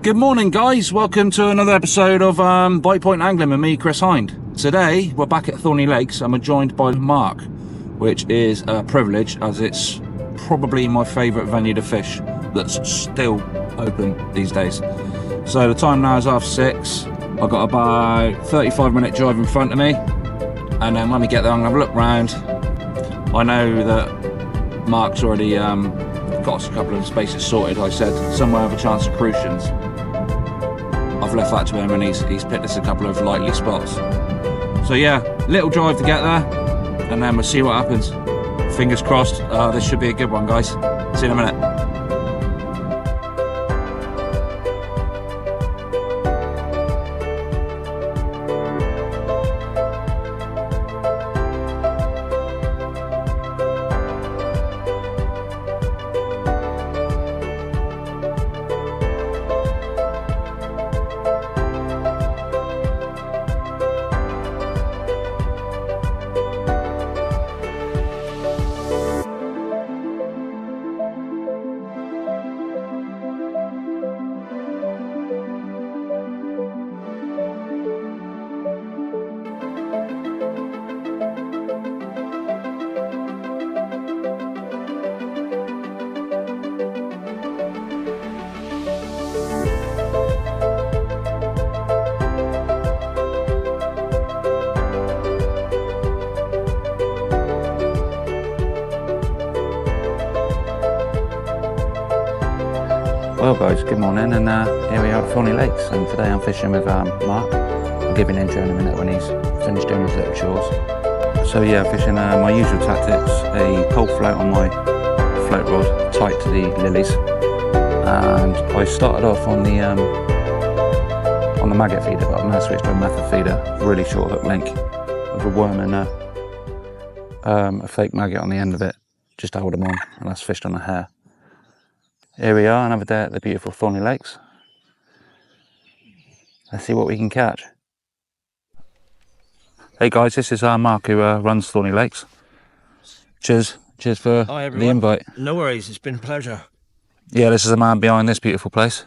Good morning, guys. Welcome to another episode of Bite Point Angling with me, Chris Hind. Today we're back at Thorney Lakes and we're joined by Mark, which is a privilege as it's probably my favourite venue to fish that's still open these days. So the time now is 6:30. I've got about 35-minute drive in front of me, and then when we get there I'm going to have a look round. I know that Mark's already got us a couple of spaces sorted. I said somewhere with a chance of Crucians. I've left that to him and he's picked us a couple of likely spots. So yeah, little drive to get there and then we'll see what happens. Fingers crossed, this should be a good one, guys. See you in a minute. Well guys, good morning, and here we are at Thorney Lakes, and today I'm fishing with Mark. I'll give you an intro in a minute when he's finished doing his little chores. So yeah, fishing my usual tactics, a pole float on my float rod tight to the lilies, and I started off on the maggot feeder, but I've now switched to a method feeder, really short hook link with a worm and a fake maggot on the end of it, just to hold them on, and that's fished on a hair. Here we are, another day at the beautiful Thorney Lakes. Let's see what we can catch. Hey guys, this is Mark who runs Thorney Lakes. Cheers for the invite. No worries, it's been a pleasure. Yeah, this is the man behind this beautiful place,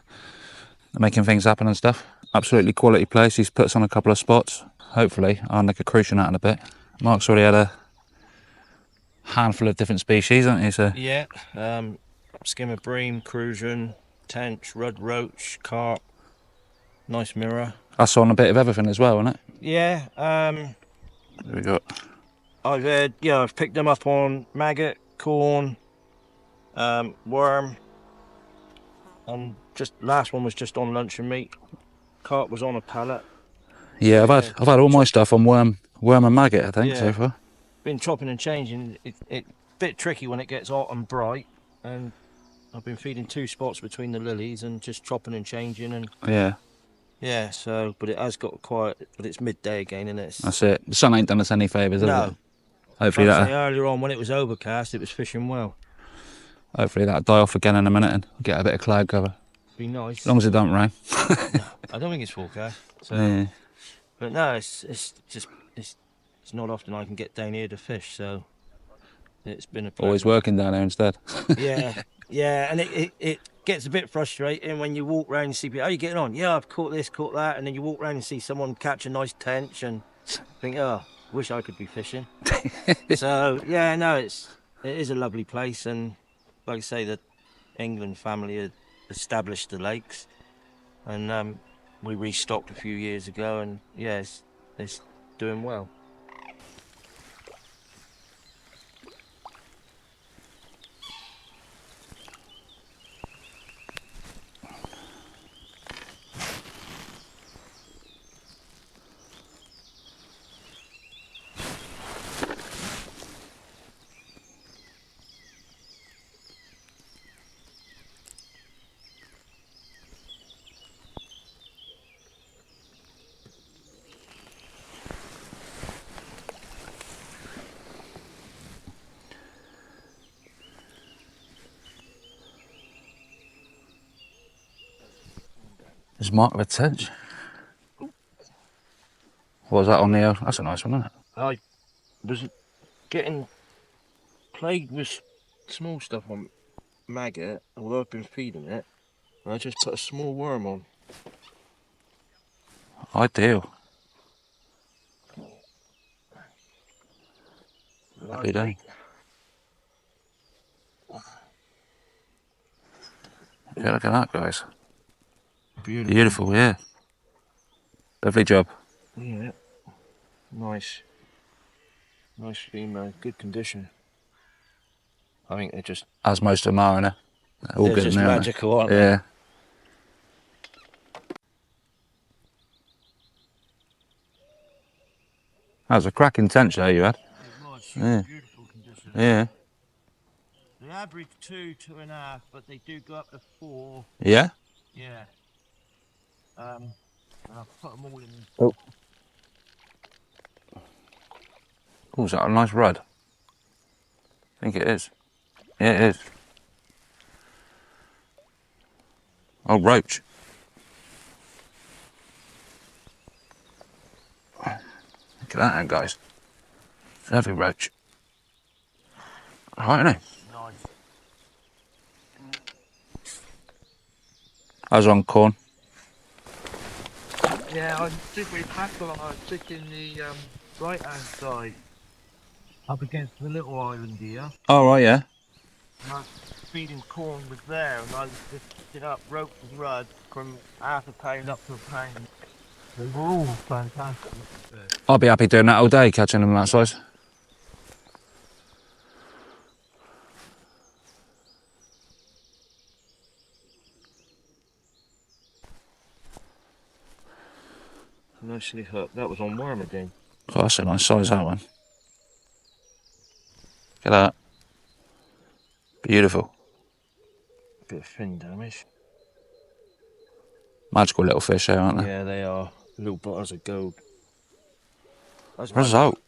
making things happen and stuff. Absolutely quality place. He's put us on a couple of spots. Hopefully, I'll nick a Crucian out in a bit. Mark's already had a handful of different species, hasn't he? So yeah, skimmer, Bream, Crucian, Tench, Rudd, Roach, Carp, nice mirror. That's on a bit of everything as well, isn't it? Yeah. There we go. I've picked them up on maggot, corn, worm, and just last one was just on lunch and meat. Carp was on a pallet. Yeah, I've had all my stuff on worm and maggot, I think, so far. Been chopping and changing. It's a bit tricky when it gets hot and bright, and I've been feeding 2 spots between the lilies and just chopping and changing, and yeah. So, but it has got quiet. But it's midday again, and it's that's it. The sun ain't done us any favours, has it? Hopefully earlier on when it was overcast, it was fishing well. Hopefully that'll die off again in a minute and get a bit of cloud cover. Be nice. As long as it don't rain. No, I don't think it's forecast. So, yeah. But no, it's not often I can get down here to fish, so it's been a pleasure. Always working down there instead. Yeah, and it gets a bit frustrating when you walk around and see people, how are you getting on? Yeah, I've caught this, caught that, and then you walk around and see someone catch a nice tench and think, oh, wish I could be fishing. So yeah, no, it is a lovely place, and like I say, the England family had established the lakes, and we restocked a few years ago, and yeah, it's doing well. There's Mark of a Tench. What was that on the... That's a nice one, isn't it? I was getting plagued with small stuff on maggot, although I've been feeding it. I just put a small worm on. Ideal. Happy day. Yeah, look at that, guys. Beautiful. Beautiful, yeah. Lovely job. Yeah. Nice. Nice female, good condition. I think they're just... As most of them are, innit? All They're good just now, aren't magical, aren't they? they? Yeah. That was a cracking tench there you had. It was Yeah. beautiful condition. Yeah. They average 2.5, but they do go up to 4. Yeah? Yeah. And I've put them all in. Oh, is that a nice rudd? I think it is. Yeah, it is. Oh, roach. Look at that, guys. Lovely roach. All right, innit? Nice. I was on corn. Yeah, I did with tackle. I was sitting the right hand side up against the little island here. Oh, right, yeah. And I was feeding corn with there, and I was just picking up Roach and Rudd from half a pound up to a pound. They were all fantastic. I'll be happy doing that all day, catching them that size. Nicely hooked. That was on worm again. Oh, that's a nice size, that one. Look at that. Beautiful. Bit of fin damage. Magical little fish there, aren't they? Yeah, they are. Little bars of gold. Result.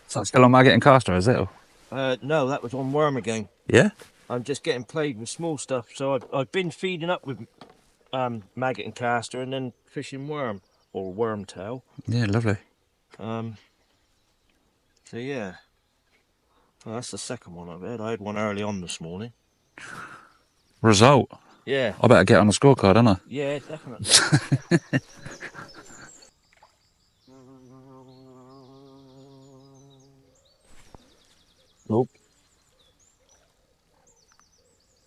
So it's still on Maggot and Caster, is it? No, that was on worm again. Yeah? I'm just getting played with small stuff, so I've been feeding up with maggot and caster, and then fishing worm or wormtail. Yeah, lovely. So yeah, well, that's the second one I've had. I had one early on this morning. Result. Yeah. I better get on the scorecard, don't I? Yeah, definitely. Nope.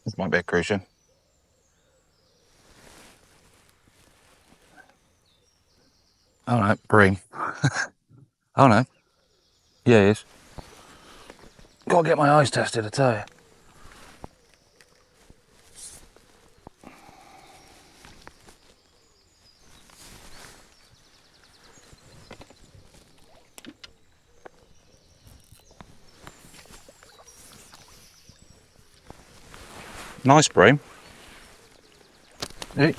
This might be a Crucian. Oh no, Bream. Oh no. Yeah, he is. Gotta get my eyes tested, I tell you. Nice Bream. Hey.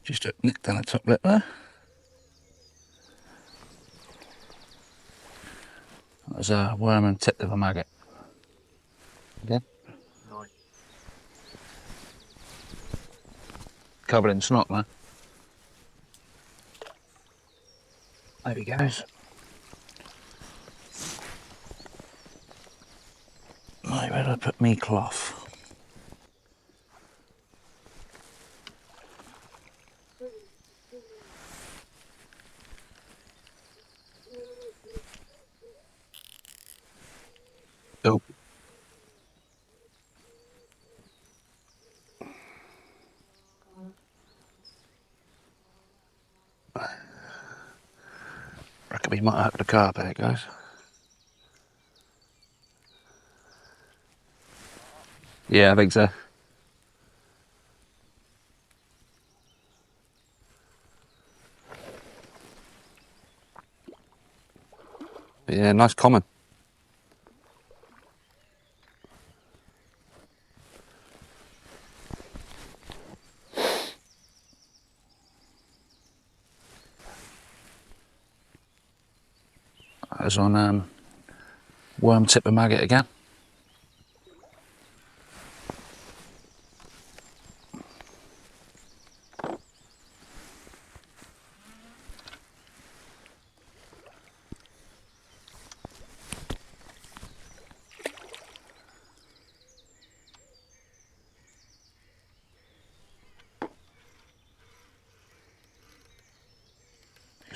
Just a nick down the top lip there. That was a worm and tip of a maggot. Again. Nice. Covered in snot, man. There he goes. Right, where did I put me cloth? Oh. Reckon we might have the carp here, guys. Yeah, I think so. But yeah, nice common. That was on worm tip and maggot again.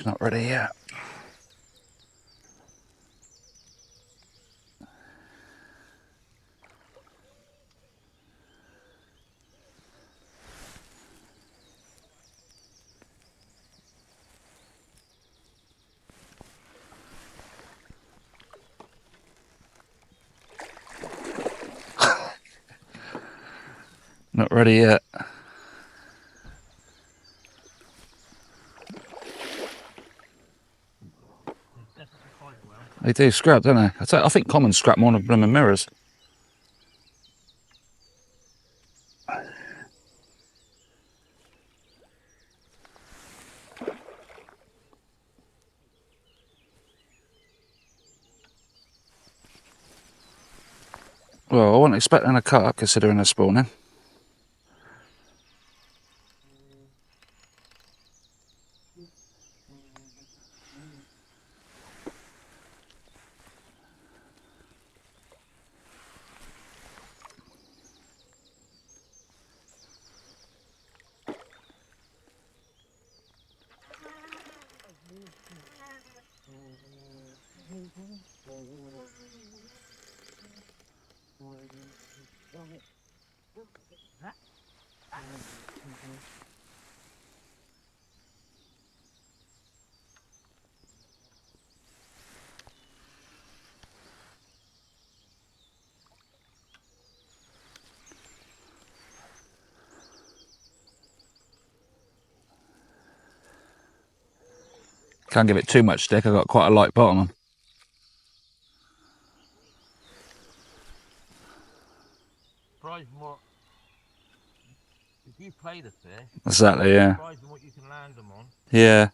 He's not ready yet. Not ready yet. They do scrap, don't they? I think common scrap more than blooming mirrors. Well, I wasn't expecting a carp considering they're spawning. Can't give it too much stick, I've got quite a light bottom on. Surprising what if you play the fish. Exactly, yeah. Surprising what you can land them on. Yeah.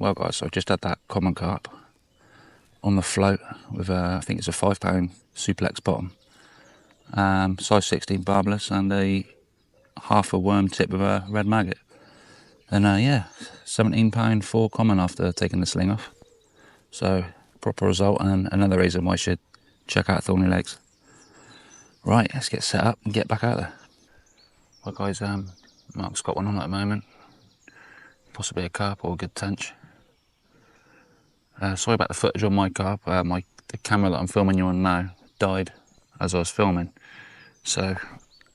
Well guys, so I just had that common carp on the float with I think it's a £5 suplex bottom, size 16 barbless, and a half a worm tip with a red maggot. And yeah, £17 for common after taking the sling off. So proper result, and another reason why you should check out Thorney Lakes. Right, let's get set up and get back out there. Well guys, Mark's got one on at the moment, possibly a carp or a good tench. Sorry about the footage on my carp. The camera that I'm filming you on now died as I was filming, so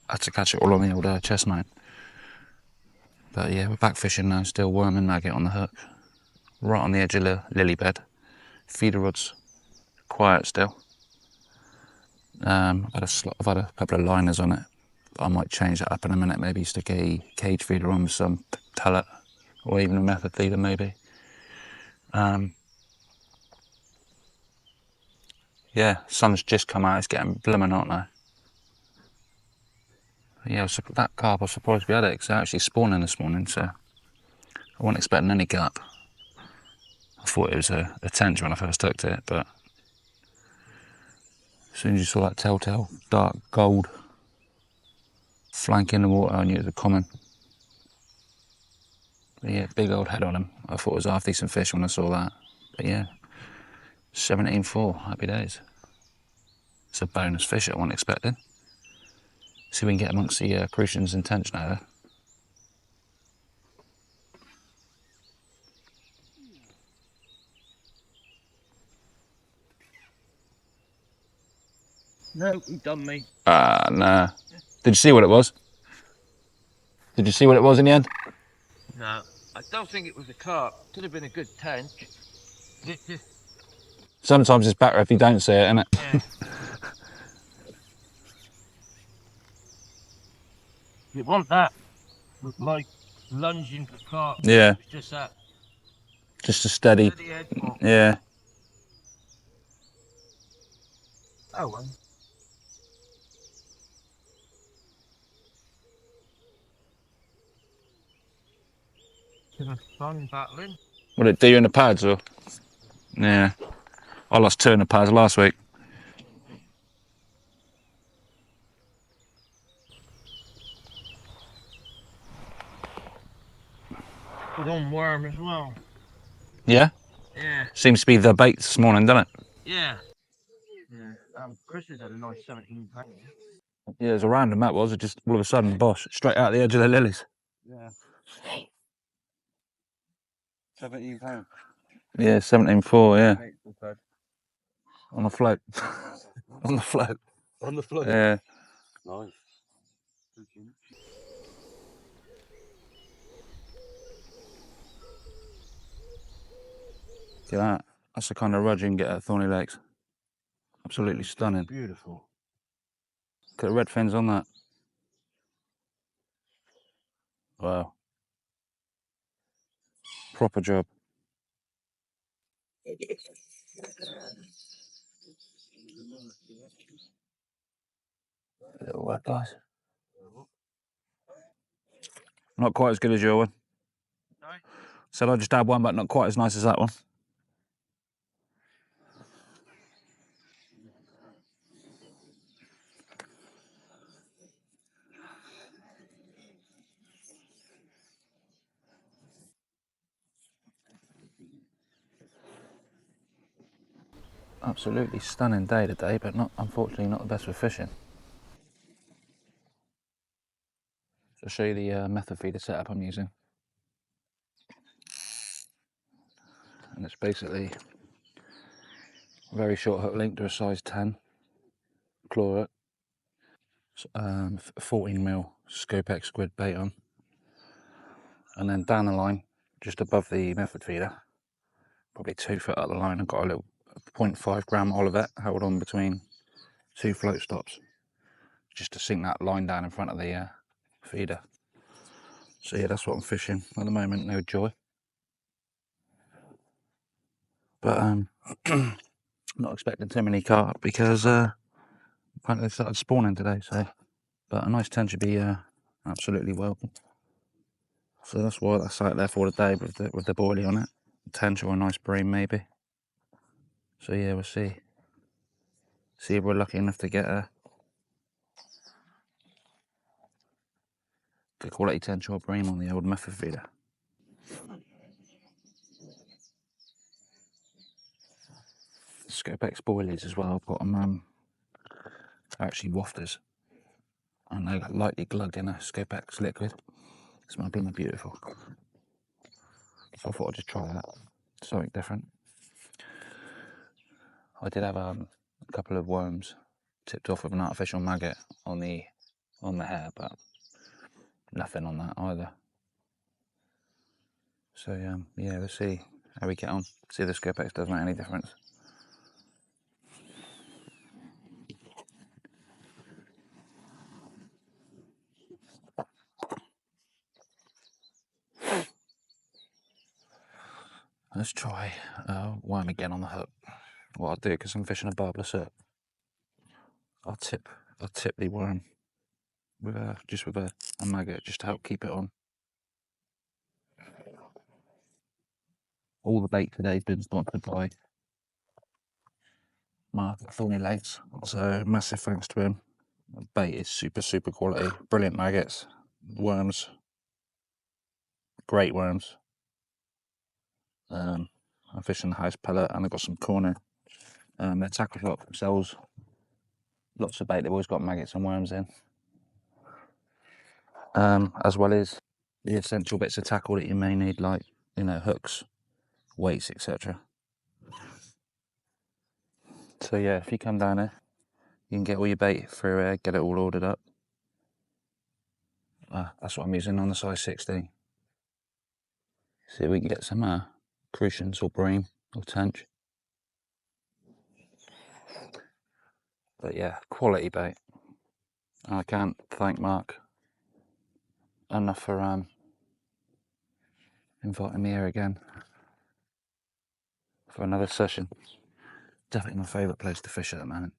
I had to catch it all on the old chest mount. But yeah, we're back fishing now, still worm and maggot on the hook, right on the edge of the lily bed. Feeder rod's quiet still. I've had a couple of liners on it, but I might change that up in a minute, maybe stick a cage feeder on with some pellet, or even a method feeder maybe. Yeah, sun's just come out, it's getting blooming hot now. But yeah, that carp, I was surprised we had it, because it's actually spawning this morning, so I wasn't expecting any carp. I thought it was a tench when I first hooked it, but as soon as you saw that telltale dark gold flank in the water, I knew it was a common. Yeah, big old head on him. I thought it was half decent fish when I saw that. But yeah, 17.4, happy days. It's a bonus fish I wasn't expecting. See if we can get amongst the Crucians and Tench now. No, he done me. Ah, nah. Did you see what it was? Did you see what it was in the end? No, I don't think it was a carp. Could have been a good tench. Sometimes it's better if you don't see it, isn't it? Yeah. You want that with like lunging for carp. Yeah. It's just that Just a steady. edge bob. Yeah. Oh well. Bit of fun battling. What did it do you in the pads or? Yeah. I lost 2 in the pads last week. Good on worm as well. Yeah? Yeah. Seems to be the bait this morning, doesn't it? Yeah. Yeah. Chris has had a nice 17 pound. Yeah, it was a random that was. It just all of a sudden, bosh, straight out the edge of the lilies. Yeah. 17 pound. Yeah, 17.4, yeah. On the float. On the float. On the float. Yeah. Nice. Look at that. That's the kind of rudd you can get at Thorney Lakes. Absolutely stunning. Beautiful. Look at the red fins on that. Wow. Proper job. Little work, guys. Not quite as good as your one. No? Said I just had one, but not quite as nice as that one. Absolutely stunning day today, but not, unfortunately, not the best for fishing. So I'll show you the method feeder setup I'm using. And it's basically a very short hook link to a size 10 claw hook, 14mm Scopex squid bait on, and then down the line, just above the method feeder, probably 2 foot up the line, I've got a little 0.5 gram Olivet held on between 2 float stops, just to sink that line down in front of the feeder. So yeah, that's what I'm fishing at the moment, no joy. But not expecting too many carp because apparently they started spawning today, so, but a nice tench would be absolutely welcome. So that's why that's out there for today with the boilie on it. Tench or a nice bream maybe. So yeah, we'll see. See if we're lucky enough to get a good quality tench or bream on the old method feeder. Scopex boilies as well. I've got them actually wafters, and they're lightly glugged in a Scopex liquid. Smell blooming beautiful. So I thought I'd just try that. Something different. I did have a couple of worms tipped off with an artificial maggot on the hair, but nothing on that either. So yeah, we'll see how we get on. See if the Scopex does make any difference. Let's try worm again on the hook. What I'll do, because I'm fishing a barbless hook, I'll tip the worm with just with a maggot, just to help keep it on. All the bait today's been sponsored by Mark at Thorney Lakes, so massive thanks to him. The bait is super quality, brilliant maggots, worms, great worms. I'm fishing the house pellet, and I've got some corner. Their tackle shop sells lots of bait. They've always got maggots and worms in, as well as the essential bits of tackle that you may need, like, you know, hooks, weights, etc. So yeah, if you come down here, you can get all your bait through here, get it all ordered up. That's what I'm using on the size 16. See if we can get some Crucians or Bream or Tench. But yeah, quality bait. I can't thank Mark enough for inviting me here again for another session. Definitely my favourite place to fish at the moment,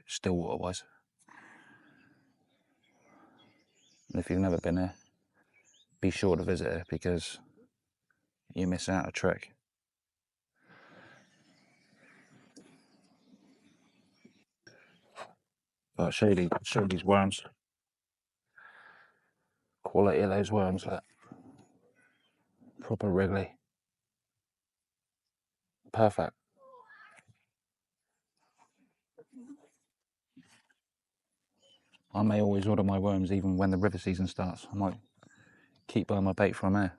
still water wise. And if you've never been here, be sure to visit it, because you miss out a trick. But I'll show you these worms. Quality of those worms, look. Proper wriggly. Perfect. I may always order my worms even when the river season starts. I might keep buying my bait from here.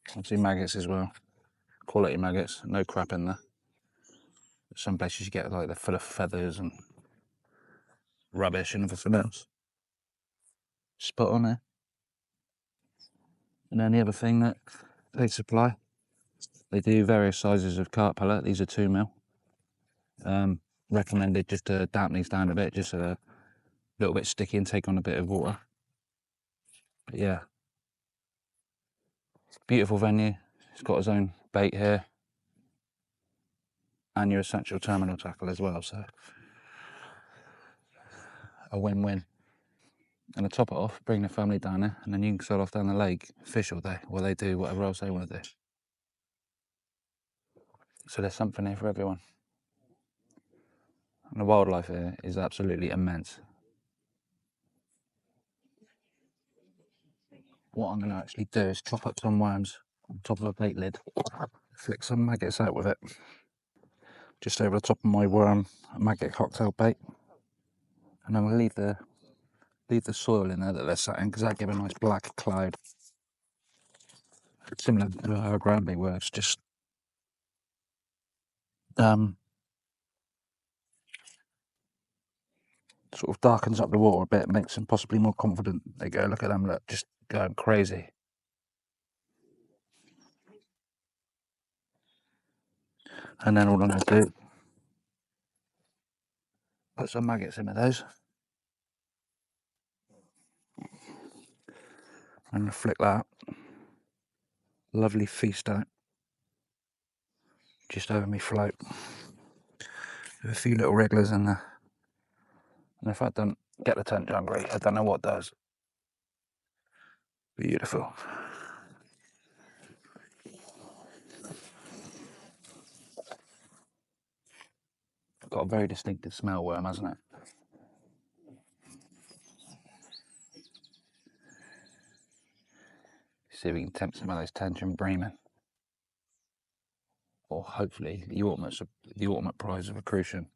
Obviously maggots as well. Quality maggots, no crap in there. Some places you get like they're full of feathers and rubbish and everything else. Spot on there. And then the other thing that they supply, they do various sizes of carp pellet. These are 2mm. Recommended just to dampen these down a bit, just a little bit sticky and take on a bit of water. But yeah, beautiful venue. It's got its own bait here and your essential terminal tackle as well, so a win-win. And to top it off, bring the family down there, and then you can sail off down the lake, fish all day, while they do whatever else they want to do. So there's something here for everyone. And the wildlife here is absolutely immense. What I'm going to actually do is chop up some worms on top of a bait lid, flick some maggots out with it, just over the top of my worm maggot cocktail bait, and I'm going to leave the soil in there that they're sat in, because that give a nice black cloud, similar to how ground bait works. Just sort of darkens up the water a bit, makes them possibly more confident. They go, look at them, look, just going crazy. And then all I'm going to do, put some maggots in with those, and flick that. Lovely feast out, just over me float, with a few little wrigglers in there. And if I don't get the tent hungry, I don't know what does. Beautiful. Got a very distinctive smell, worm, hasn't it? See if we can tempt some of those Tench and Bream in. Or hopefully the ultimate prize of a Crucian.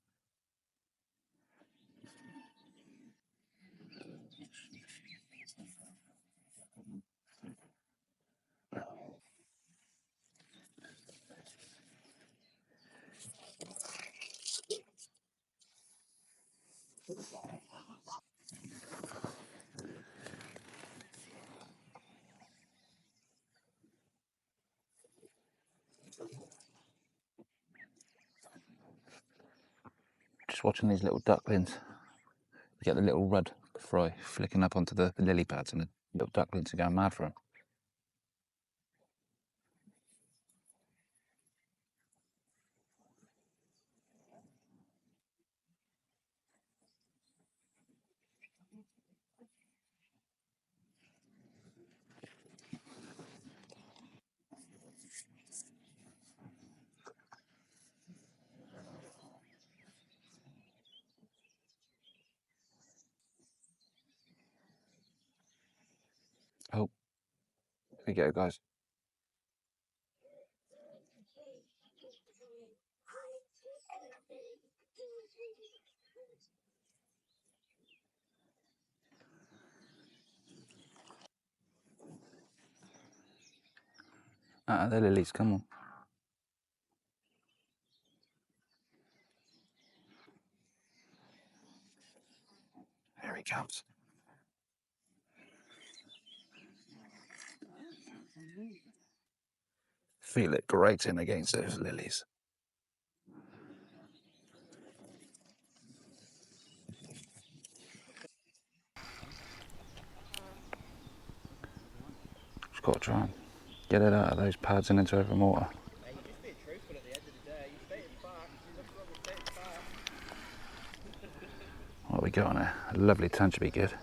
Just watching these little ducklings. You get the little rudd fry flicking up onto the lily pads, and the little ducklings are going mad for them. we go, guys. Ah, the lilies, come on. Here he comes. Feel it grating against those lilies. Just got to try and get it out of those pads and into open water. Hey, you're just being truthful at the end of the day. You're staying back. There's nothing wrong with staying back. What have we got on there? A lovely tench would be good.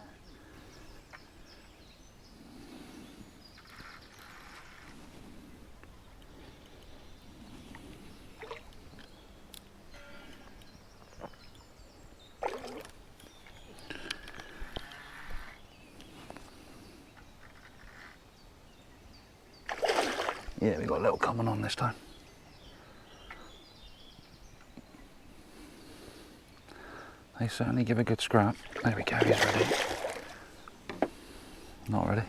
Yeah, we got a little coming on this time. They certainly give a good scrap. There we go, he's ready. Not ready.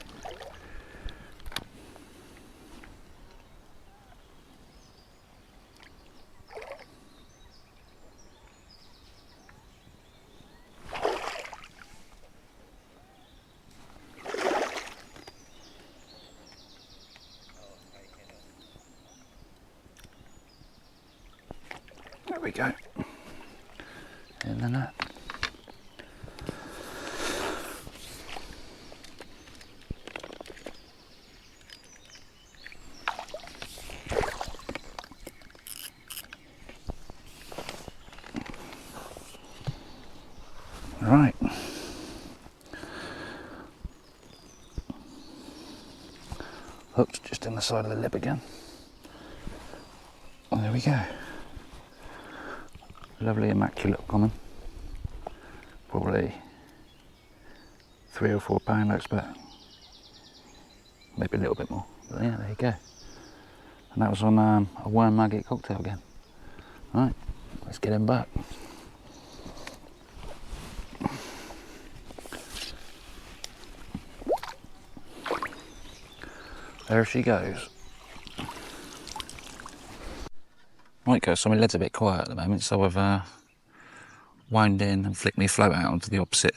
There we go. In the net. Right. Hooked just in the side of the lip again. Oh, there we go. Lovely immaculate common. Probably 3 or 4 pound, I expect. Maybe a little bit more. But yeah, there you go. And that was on a worm maggot cocktail again. Right, let's get him back. There she goes. Right, guys, so my lead's a bit quiet at the moment, so I've wound in and flicked my float out onto the opposite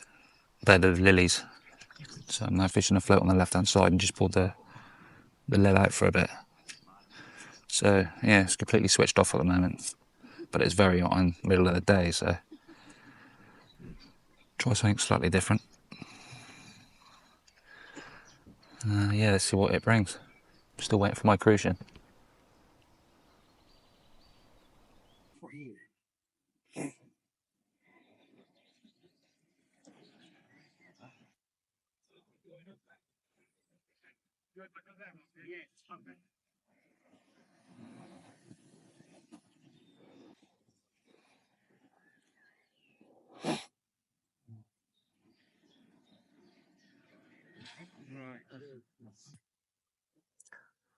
bed of lilies. So I'm now fishing a float on the left hand side and just pulled the lead out for a bit. So yeah, it's completely switched off at the moment, but it's very hot in the middle of the day, so try something slightly different. Yeah, let's see what it brings. Still waiting for my Crucian.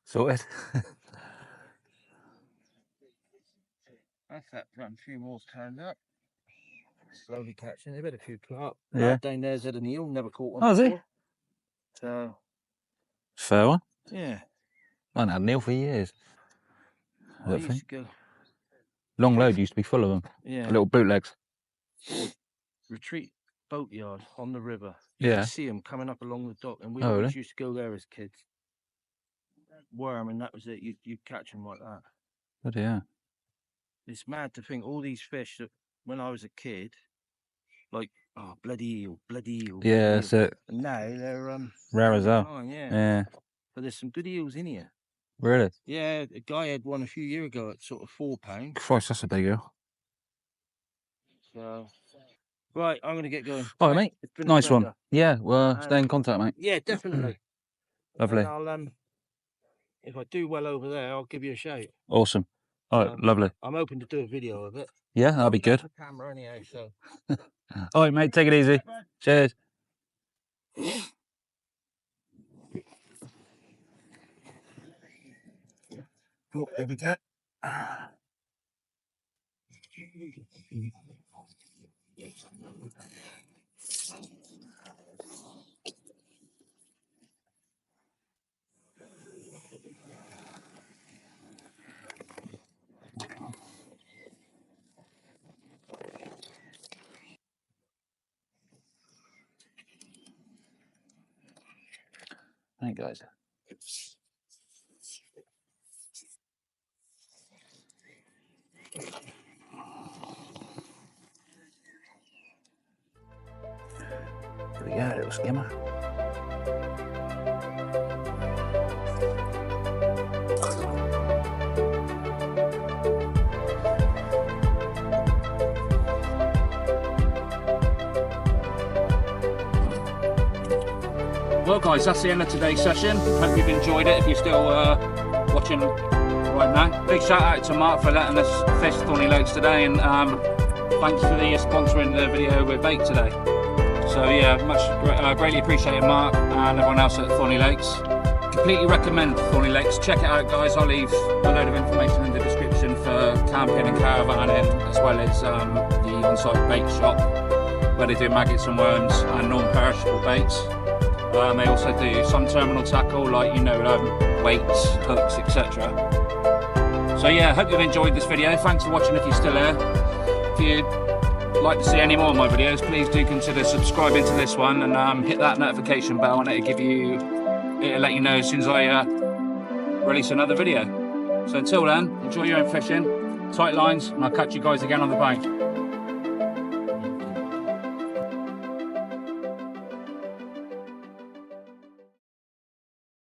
Sorted. That's that front. A few more turned up. Slowly catching. They've had a few carp. Yeah. Lad down there's had an eel. Never caught one. Oh, is he? before. So Fair one. yeah. I haven't had an eel for years. I I don't used think. to go. Long Load used to be full of them. Yeah. Little bootlegs. Retreat boatyard on the river. Yeah. You could see them coming up along the dock, and we Oh, always really? used to go there as kids. Worm, and that was it. You'd catch them like that. Bloody yeah. It's mad to think all these fish that when I was a kid, like bloody eel, bloody eel. Yeah, bloody that's eel. it. And now they're Rare all as the hell. time, yeah. Yeah. But there's some good eels in here. Really? Yeah, a guy had one a few years ago at sort of £4. Christ, that's a big eel. So, right, I'm gonna get going. All right, mate. It's been a Nice one. pleasure. Yeah, well, stay in contact, mate. Yeah, definitely. Lovely. And I'll if I do well over there, I'll give you a shout. Awesome. All right, lovely. I'm hoping to do a video of it. Yeah, that'll be good. The camera anyhow, so. All right, mate. Take it easy. Cheers. Oh, there we go. There it goes. There we go, little skimmer. Well guys, that's the end of today's session. Hope you've enjoyed it if you're still watching right now. Big shout out to Mark for letting us fish Thorney Lakes today, and thanks for the sponsoring the video with bait today. So yeah, greatly appreciated Mark and everyone else at Thorney Lakes. Completely recommend Thorney Lakes. Check it out guys. I'll leave a load of information in the description for camping and caravaning, as well as the on-site bait shop where they do maggots and worms and non-perishable baits. They also do some terminal tackle, like weights, hooks, etc. So yeah, hope you've enjoyed this video. Thanks for watching if you're still here. If you'd like to see any more of my videos, please do consider subscribing to this one and hit that notification bell, and it'll let you know as soon as I release another video. So until then, enjoy your own fishing, tight lines, and I'll catch you guys again on the bank.